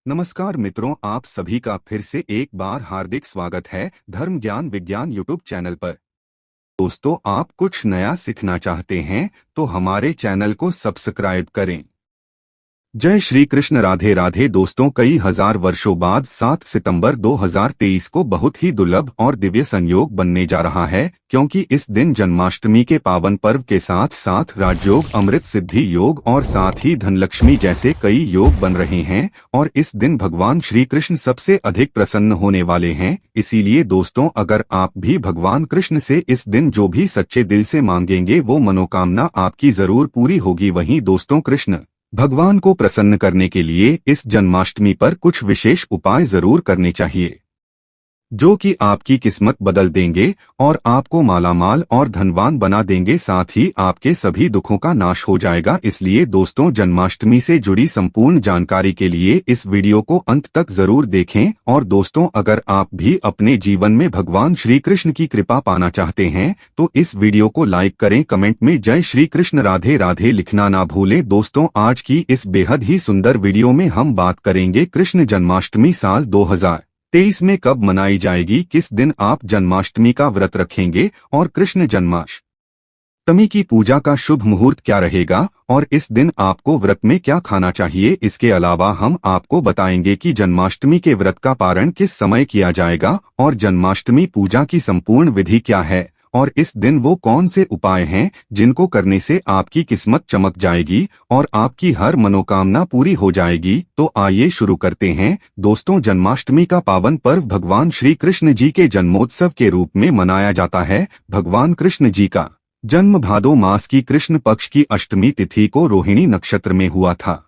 नमस्कार मित्रों, आप सभी का फिर से एक बार हार्दिक स्वागत है धर्म ज्ञान विज्ञान यूट्यूब चैनल पर। दोस्तों, आप कुछ नया सीखना चाहते हैं तो हमारे चैनल को सब्सक्राइब करें। जय श्री कृष्ण, राधे राधे। दोस्तों, कई हजार वर्षों बाद 7 सितंबर 2023 को बहुत ही दुर्लभ और दिव्य संयोग बनने जा रहा है, क्योंकि इस दिन जन्माष्टमी के पावन पर्व के साथ साथ राजयोग, अमृत सिद्धि योग और साथ ही धनलक्ष्मी जैसे कई योग बन रहे हैं और इस दिन भगवान श्री कृष्ण सबसे अधिक प्रसन्न होने वाले हैं। इसीलिए दोस्तों, अगर आप भी भगवान कृष्ण से इस दिन जो भी सच्चे दिल से मांगेंगे वो मनोकामना आपकी जरूर पूरी होगी। वहीं दोस्तों, कृष्ण भगवान को प्रसन्न करने के लिए इस जन्माष्टमी पर कुछ विशेष उपाय जरूर करने चाहिए, जो कि आपकी किस्मत बदल देंगे और आपको मालामाल और धनवान बना देंगे, साथ ही आपके सभी दुखों का नाश हो जाएगा। इसलिए दोस्तों, जन्माष्टमी से जुड़ी संपूर्ण जानकारी के लिए इस वीडियो को अंत तक जरूर देखें। और दोस्तों, अगर आप भी अपने जीवन में भगवान श्री कृष्ण की कृपा पाना चाहते हैं तो इस वीडियो को लाइक करें, कमेंट में जय श्री कृष्ण राधे राधे लिखना ना भूलें। दोस्तों, आज की इस बेहद ही सुंदर वीडियो में हम बात करेंगे कृष्ण जन्माष्टमी साल 2023 में कब मनाई जाएगी, किस दिन आप जन्माष्टमी का व्रत रखेंगे और कृष्ण जन्माष्टमी की पूजा का शुभ मुहूर्त क्या रहेगा और इस दिन आपको व्रत में क्या खाना चाहिए। इसके अलावा हम आपको बताएंगे कि जन्माष्टमी के व्रत का पारण किस समय किया जाएगा और जन्माष्टमी पूजा की संपूर्ण विधि क्या है और इस दिन वो कौन से उपाय हैं जिनको करने से आपकी किस्मत चमक जाएगी और आपकी हर मनोकामना पूरी हो जाएगी। तो आइए शुरू करते हैं। दोस्तों, जन्माष्टमी का पावन पर्व भगवान श्री कृष्ण जी के जन्मोत्सव के रूप में मनाया जाता है। भगवान कृष्ण जी का जन्म भादो मास की कृष्ण पक्ष की अष्टमी तिथि को रोहिणी नक्षत्र में हुआ था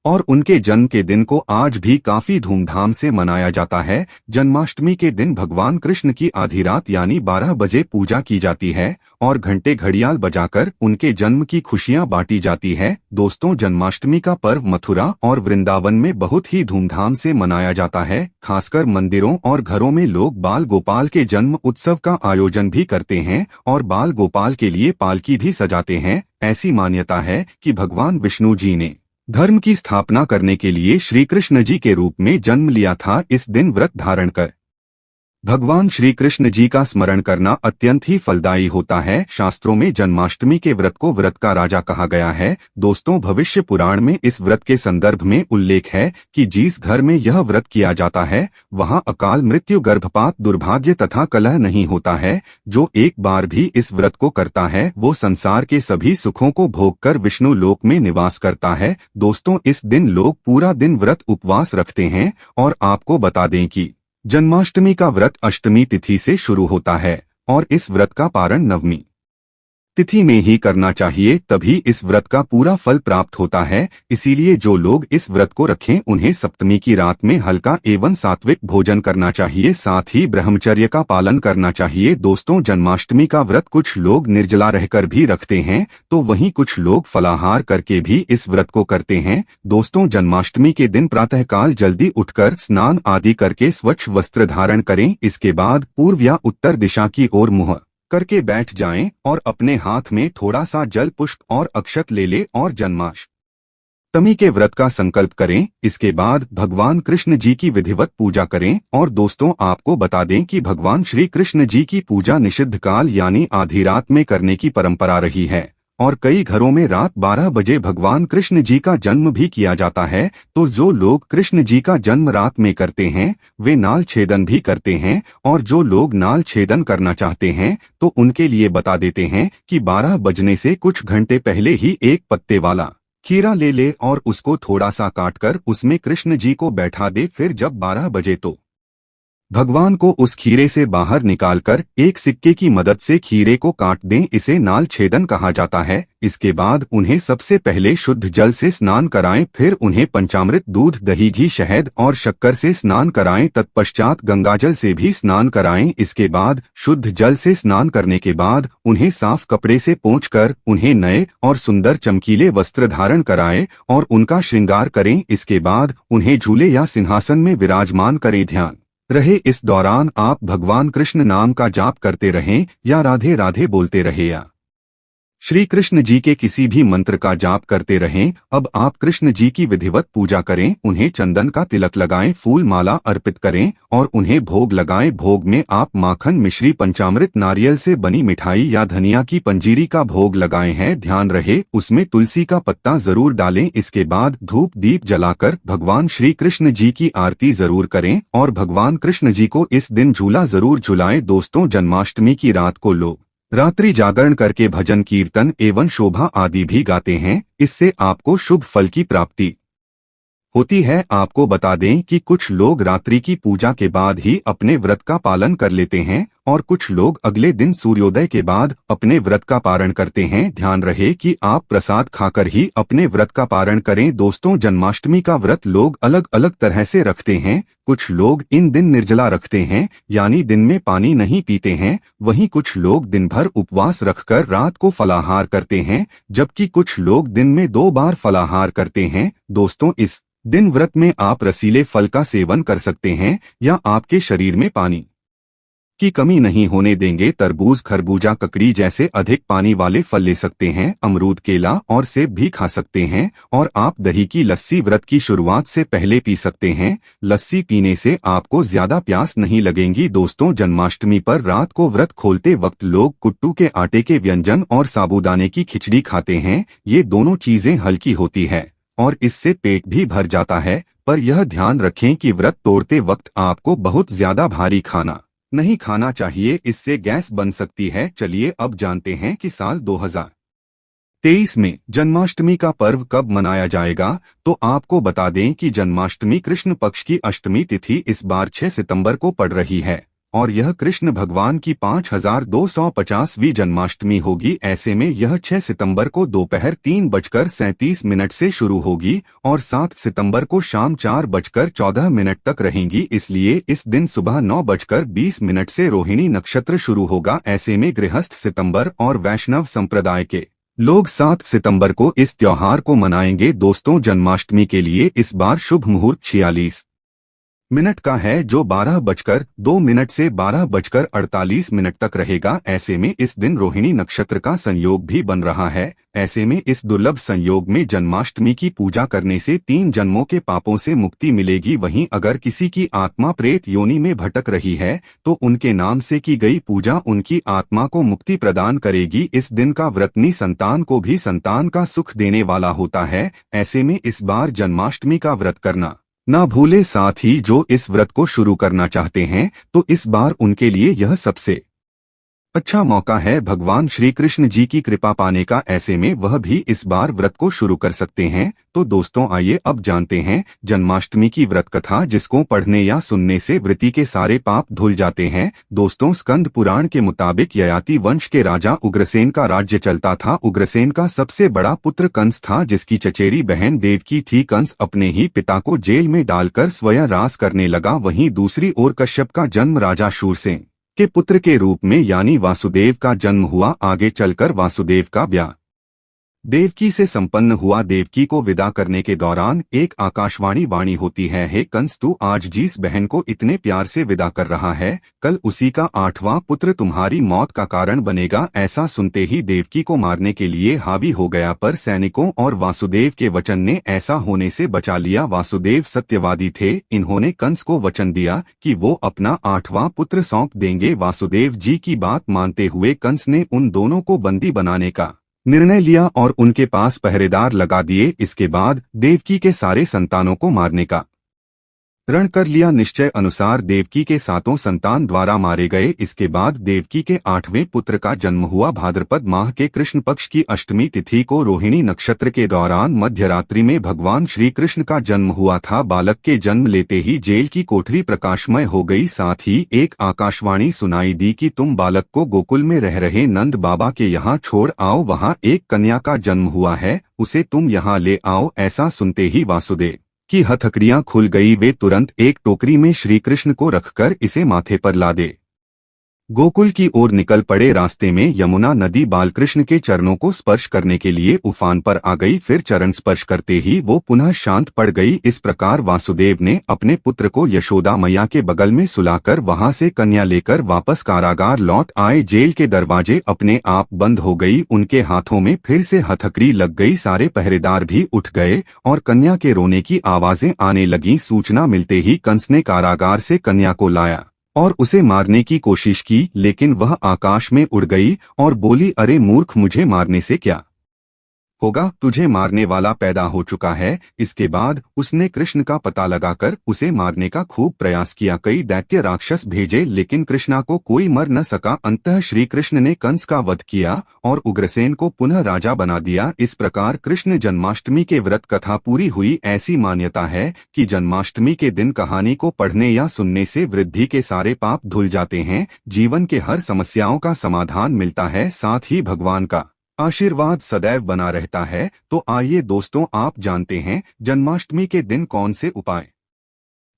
और उनके जन्म के दिन को आज भी काफी धूमधाम से मनाया जाता है। जन्माष्टमी के दिन भगवान कृष्ण की आधी रात यानी 12 बजे पूजा की जाती है और घंटे घड़ियाल बजाकर उनके जन्म की खुशियां बांटी जाती है। दोस्तों, जन्माष्टमी का पर्व मथुरा और वृंदावन में बहुत ही धूमधाम से मनाया जाता है। खासकर मंदिरों और घरों में लोग बाल गोपाल के जन्म उत्सव का आयोजन भी करते हैं और बाल गोपाल के लिए पालकी भी सजाते हैं। ऐसी मान्यता है कि भगवान विष्णु जी ने धर्म की स्थापना करने के लिए श्री कृष्ण जी के रूप में जन्म लिया था। इस दिन व्रत धारण कर भगवान श्री कृष्ण जी का स्मरण करना अत्यंत ही फलदायी होता है। शास्त्रों में जन्माष्टमी के व्रत को व्रत का राजा कहा गया है। दोस्तों, भविष्य पुराण में इस व्रत के संदर्भ में उल्लेख है कि जिस घर में यह व्रत किया जाता है वहां अकाल मृत्यु, गर्भपात, दुर्भाग्य तथा कलह नहीं होता है। जो एक बार भी इस व्रत को करता है वो संसार के सभी सुखों को भोगकर विष्णु लोक में निवास करता है। दोस्तों, इस दिन लोग पूरा दिन व्रत उपवास रखते हैं और आपको बता दें कि जन्माष्टमी का व्रत अष्टमी तिथि से शुरू होता है और इस व्रत का पारण नवमी तिथि में ही करना चाहिए, तभी इस व्रत का पूरा फल प्राप्त होता है। इसीलिए जो लोग इस व्रत को रखें उन्हें सप्तमी की रात में हल्का एवं सात्विक भोजन करना चाहिए, साथ ही ब्रह्मचर्य का पालन करना चाहिए। दोस्तों, जन्माष्टमी का व्रत कुछ लोग निर्जला रहकर भी रखते हैं तो वहीं कुछ लोग फलाहार करके भी इस व्रत को करते हैं। दोस्तों, जन्माष्टमी के दिन प्रातःकाल जल्दी उठकर स्नान आदि करके स्वच्छ वस्त्र धारण करें। इसके बाद पूर्व या उत्तर दिशा की ओर मुंह करके बैठ जाएं और अपने हाथ में थोड़ा सा जल, पुष्प और अक्षत ले ले और जन्माष्टमी के व्रत का संकल्प करें। इसके बाद भगवान कृष्ण जी की विधिवत पूजा करें। और दोस्तों, आपको बता दें कि भगवान श्री कृष्ण जी की पूजा निषिद्ध काल यानी आधी रात में करने की परंपरा रही है और कई घरों में रात 12 बजे भगवान कृष्ण जी का जन्म भी किया जाता है। तो जो लोग कृष्ण जी का जन्म रात में करते हैं वे नाल छेदन भी करते हैं और जो लोग नाल छेदन करना चाहते हैं तो उनके लिए बता देते हैं कि 12 बजने से कुछ घंटे पहले ही एक पत्ते वाला खीरा ले ले और उसको थोड़ा सा काटकर उसमें कृष्ण जी को बैठा दे। फिर जब 12 बजे तो भगवान को उस खीरे से बाहर निकालकर एक सिक्के की मदद से खीरे को काट दें। इसे नाल छेदन कहा जाता है। इसके बाद उन्हें सबसे पहले शुद्ध जल से स्नान कराएं, फिर उन्हें पंचामृत, दूध, दही, घी, शहद और शक्कर से स्नान कराएं, तत्पश्चात गंगाजल से भी स्नान कराएं। इसके बाद शुद्ध जल से स्नान करने के बाद उन्हें साफ कपड़े से पोंछकर उन्हें नए और सुंदर चमकीले वस्त्र धारण कराएं और उनका श्रृंगार करें। इसके बाद उन्हें झूले या सिंहासन में विराजमान करें। ध्यान रहे, इस दौरान आप भगवान कृष्ण नाम का जाप करते रहें या राधे राधे बोलते रहे या श्री कृष्ण जी के किसी भी मंत्र का जाप करते रहें। अब आप कृष्ण जी की विधिवत पूजा करें, उन्हें चंदन का तिलक लगाएं, फूल माला अर्पित करें और उन्हें भोग लगाएं। भोग में आप माखन, मिश्री, पंचामृत, नारियल से बनी मिठाई या धनिया की पंजीरी का भोग लगाए हैं। ध्यान रहे उसमें तुलसी का पत्ता जरूर डालें। इसके बाद धूप दीप जलाकर भगवान श्री कृष्ण जी की आरती जरूर करें और भगवान कृष्ण जी को इस दिन झूला जरूर झुलाएं। दोस्तों, जन्माष्टमी की रात को लोग रात्रि जागरण करके भजन, कीर्तन एवं शोभा आदि भी गाते हैं। इससे आपको शुभ फल की प्राप्ति होती है। आपको बता दें कि कुछ लोग रात्रि की पूजा के बाद ही अपने व्रत का पालन कर लेते हैं और कुछ लोग अगले दिन सूर्योदय के बाद अपने व्रत का पारण करते हैं। ध्यान रहे कि आप प्रसाद खाकर ही अपने व्रत का पारण करें। दोस्तों, जन्माष्टमी का व्रत लोग अलग अलग तरह से रखते हैं। कुछ लोग इन दिन निर्जला रखते हैं, यानी दिन में पानी नहीं पीते हैं। वहीं कुछ लोग दिन भर उपवास रखकर रात को फलाहार करते हैं, जबकि कुछ लोग दिन में 2 बार फलाहार करते हैं। दोस्तों, इस दिन व्रत में आप रसीले फल का सेवन कर सकते हैं या आपके शरीर में पानी की कमी नहीं होने देंगे। तरबूज, खरबूजा, ककड़ी जैसे अधिक पानी वाले फल ले सकते हैं। अमरूद, केला और सेब भी खा सकते हैं और आप दही की लस्सी व्रत की शुरुआत से पहले पी सकते हैं। लस्सी पीने से आपको ज्यादा प्यास नहीं लगेगी। दोस्तों, जन्माष्टमी पर रात को व्रत खोलते वक्त लोग कुट्टू के आटे के व्यंजन और साबूदाने की खिचड़ी खाते हैं। ये दोनों चीजें हल्की होती है और इससे पेट भी भर जाता है, पर यह ध्यान रखें कि व्रत तोड़ते वक्त आपको बहुत ज्यादा भारी खाना नहीं खाना चाहिए, इससे गैस बन सकती है। चलिए अब जानते हैं कि साल 2023 में जन्माष्टमी का पर्व कब मनाया जाएगा। तो आपको बता दें कि जन्माष्टमी कृष्ण पक्ष की अष्टमी तिथि इस बार 6 सितंबर को पड़ रही है और यह कृष्ण भगवान की 5250वीं जन्माष्टमी होगी। ऐसे में यह 6 सितंबर को दोपहर 3:37 से शुरू होगी और 7 सितंबर को शाम 4:14 तक रहेंगी। इसलिए इस दिन सुबह 9:20 से रोहिणी नक्षत्र शुरू होगा। ऐसे में गृहस्थ सितंबर और वैष्णव संप्रदाय के लोग 7 सितंबर को इस त्योहार को मनाएंगे। दोस्तों, जन्माष्टमी के लिए इस बार शुभ मुहूर्त 46 का है, जो 12:02 से 12:48 तक रहेगा। ऐसे में इस दिन रोहिणी नक्षत्र का संयोग भी बन रहा है। ऐसे में इस दुर्लभ संयोग में जन्माष्टमी की पूजा करने से 3 जन्मों के पापों से मुक्ति मिलेगी। वहीं अगर किसी की आत्मा प्रेत योनि में भटक रही है तो उनके नाम से की गई पूजा उनकी आत्मा को मुक्ति प्रदान करेगी। इस दिन का व्रत निसंतान को भी संतान का सुख देने वाला होता है। ऐसे में इस बार जन्माष्टमी का व्रत करना ना भूले। साथ ही जो इस व्रत को शुरू करना चाहते हैं तो इस बार उनके लिए यह सबसे अच्छा मौका है भगवान श्री कृष्ण जी की कृपा पाने का। ऐसे में वह भी इस बार व्रत को शुरू कर सकते हैं। तो दोस्तों, आइए अब जानते हैं जन्माष्टमी की व्रत कथा, जिसको पढ़ने या सुनने से व्रती के सारे पाप धुल जाते हैं। दोस्तों, स्कंद पुराण के मुताबिक ययाति वंश के राजा उग्रसेन का राज्य चलता था। उग्रसेन का सबसे बड़ा पुत्र कंस था, जिसकी चचेरी बहन देवकी थी। कंस अपने ही पिता को जेल में डालकर स्वयं राज करने लगा। वहीं दूसरी ओर कश्यप का जन्म राजा शूरसेन के पुत्र के रूप में यानी वासुदेव का जन्म हुआ। आगे चलकर वासुदेव का ब्याह देवकी से संपन्न हुआ। देवकी को विदा करने के दौरान एक आकाशवाणी वाणी होती है, हे कंस, तू आज जिस बहन को इतने प्यार से विदा कर रहा है, कल उसी का 8वां पुत्र तुम्हारी मौत का कारण बनेगा। ऐसा सुनते ही देवकी को मारने के लिए हावी हो गया, पर सैनिकों और वासुदेव के वचन ने ऐसा होने से बचा लिया। वासुदेव सत्यवादी थे। इन्होंने कंस को वचन दिया कि वो अपना 8वां पुत्र सौंप देंगे। वासुदेव जी की बात मानते हुए कंस ने उन दोनों को बंदी बनाने का निर्णय लिया और उनके पास पहरेदार लगा दिए। इसके बाद देवकी के सारे संतानों को मारने का रण कर लिया। निश्चय अनुसार देवकी के 7 संतान द्वारा मारे गए। इसके बाद देवकी के 8वें पुत्र का जन्म हुआ। भाद्रपद माह के कृष्ण पक्ष की अष्टमी तिथि को रोहिणी नक्षत्र के दौरान मध्यरात्रि में भगवान श्री कृष्ण का जन्म हुआ था। बालक के जन्म लेते ही जेल की कोठरी प्रकाशमय हो गई। साथ ही एक आकाशवाणी सुनाई दी कि तुम बालक को गोकुल में रह रहे नंद बाबा के यहाँ छोड़ आओ, वहाँ एक कन्या का जन्म हुआ है, उसे तुम यहाँ ले आओ। ऐसा सुनते ही वासुदेव की हथकड़ियां खुल गई। वे तुरंत एक टोकरी में श्री कृष्ण को रखकर इसे माथे पर लादे। गोकुल की ओर निकल पड़े। रास्ते में यमुना नदी बालकृष्ण के चरणों को स्पर्श करने के लिए उफान पर आ गई। फिर चरण स्पर्श करते ही वो पुनः शांत पड़ गई। इस प्रकार वासुदेव ने अपने पुत्र को यशोदा मैया के बगल में सुलाकर वहां से कन्या लेकर वापस कारागार लौट आए। जेल के दरवाजे अपने आप बंद हो गई। उनके हाथों में फिर से हथकड़ी लग गई। सारे पहरेदार भी उठ गए और कन्या के रोने की आवाजें आने लगी। सूचना मिलते ही कंस ने कारागार से कन्या को लाया और उसे मारने की कोशिश की, लेकिन वह आकाश में उड़ गई और बोली, अरे मूर्ख, मुझे मारने से क्या होगा, तुझे मारने वाला पैदा हो चुका है। इसके बाद उसने कृष्ण का पता लगाकर उसे मारने का खूब प्रयास किया। कई दैत्य राक्षस भेजे, लेकिन कृष्णा को कोई मर न सका। अंततः श्री कृष्ण ने कंस का वध किया और उग्रसेन को पुनः राजा बना दिया। इस प्रकार कृष्ण जन्माष्टमी के व्रत कथा पूरी हुई। ऐसी मान्यता है कि जन्माष्टमी के दिन कहानी को पढ़ने या सुनने से वृद्धि के सारे पाप धुल जाते हैं, जीवन के हर समस्याओं का समाधान मिलता है, साथ ही भगवान का आशीर्वाद सदैव बना रहता है। तो आइए दोस्तों, आप जानते हैं जन्माष्टमी के दिन कौन से उपाय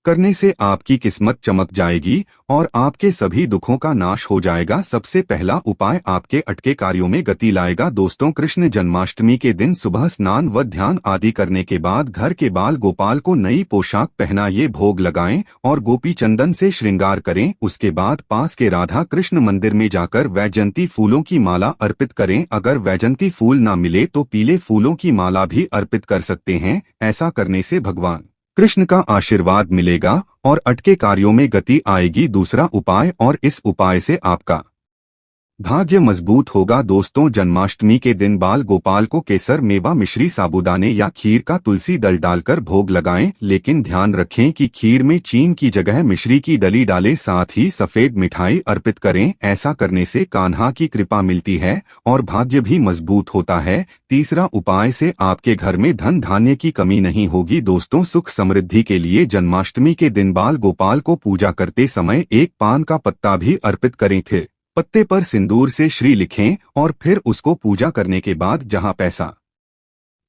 करने से आपकी किस्मत चमक जाएगी और आपके सभी दुखों का नाश हो जाएगा। सबसे पहला उपाय आपके अटके कार्यों में गति लाएगा। दोस्तों, कृष्ण जन्माष्टमी के दिन सुबह स्नान व ध्यान आदि करने के बाद घर के बाल गोपाल को नई पोशाक पहनाइए, भोग लगाएं और गोपी चंदन से श्रृंगार करें। उसके बाद पास के राधा कृष्ण मंदिर में जाकर वैजयंती फूलों की माला अर्पित करें। अगर वैजयंती फूल न मिले तो पीले फूलों की माला भी अर्पित कर सकते हैं। ऐसा करने से भगवान कृष्ण का आशीर्वाद मिलेगा और अटके कार्यों में गति आएगी। दूसरा उपाय, और इस उपाय से आपका भाग्य मजबूत होगा। दोस्तों, जन्माष्टमी के दिन बाल गोपाल को केसर, मेवा, मिश्री, साबूदाने या खीर का तुलसी दल डालकर भोग लगाएं, लेकिन ध्यान रखें कि खीर में चीन की जगह मिश्री की डली डालें। साथ ही सफेद मिठाई अर्पित करें। ऐसा करने से कान्हा की कृपा मिलती है और भाग्य भी मजबूत होता है। तीसरा उपाय से आपके घर में धन धान्य की कमी नहीं होगी। दोस्तों, सुख समृद्धि के लिए जन्माष्टमी के दिन बाल गोपाल को पूजा करते समय एक पान का पत्ता भी अर्पित करें थे। पत्ते पर सिंदूर से श्री लिखें और फिर उसको पूजा करने के बाद जहां पैसा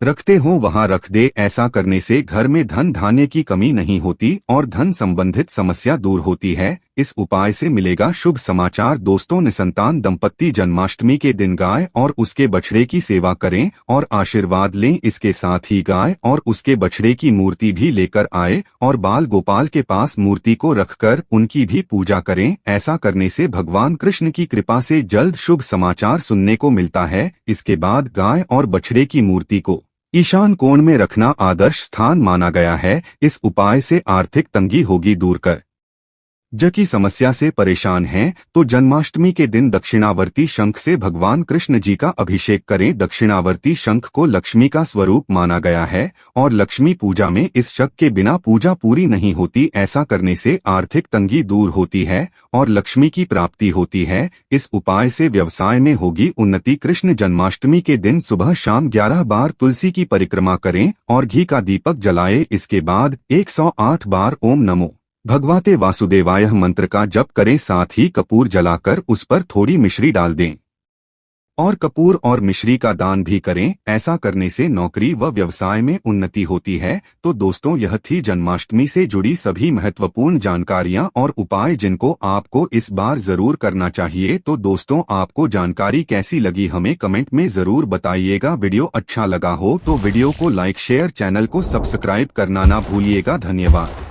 रखते हो वहां रख दे। ऐसा करने से घर में धन धान्य की कमी नहीं होती और धन संबंधित समस्या दूर होती है। इस उपाय से मिलेगा शुभ समाचार। दोस्तों, निसंतान दंपत्ति जन्माष्टमी के दिन गाय और उसके बछड़े की सेवा करें और आशीर्वाद लें। इसके साथ ही गाय और उसके बछड़े की मूर्ति भी लेकर आए और बाल गोपाल के पास मूर्ति को रखकर उनकी भी पूजा करें। ऐसा करने से भगवान कृष्ण की कृपा से जल्द शुभ समाचार सुनने को मिलता है। इसके बाद गाय और बछड़े की मूर्ति को ईशान कोण में रखना आदर्श स्थान माना गया है। इस उपाय से आर्थिक तंगी होगी दूर कर। ज की समस्या से परेशान हैं तो जन्माष्टमी के दिन दक्षिणावर्ती शंख से भगवान कृष्ण जी का अभिषेक करें। दक्षिणावर्ती शंख को लक्ष्मी का स्वरूप माना गया है और लक्ष्मी पूजा में इस शंख के बिना पूजा पूरी नहीं होती। ऐसा करने से आर्थिक तंगी दूर होती है और लक्ष्मी की प्राप्ति होती है। इस उपाय से व्यवसाय में होगी उन्नति। कृष्ण जन्माष्टमी के दिन सुबह शाम 11 बार तुलसी की परिक्रमा करें और घी का दीपक जलाएं। इसके बाद 108 बार ओम नमो भगवते वासुदेवाय मंत्र का जप करें। साथ ही कपूर जलाकर उस पर थोड़ी मिश्री डाल दें और कपूर और मिश्री का दान भी करें। ऐसा करने से नौकरी व व्यवसाय में उन्नति होती है। तो दोस्तों, यह थी जन्माष्टमी से जुड़ी सभी महत्वपूर्ण जानकारियां और उपाय जिनको आपको इस बार जरूर करना चाहिए। तो दोस्तों, आपको जानकारी कैसी लगी हमें कमेंट में जरूर बताइएगा। वीडियो अच्छा लगा हो तो वीडियो को लाइक, शेयर, चैनल को सब्सक्राइब करना ना भूलिएगा। धन्यवाद।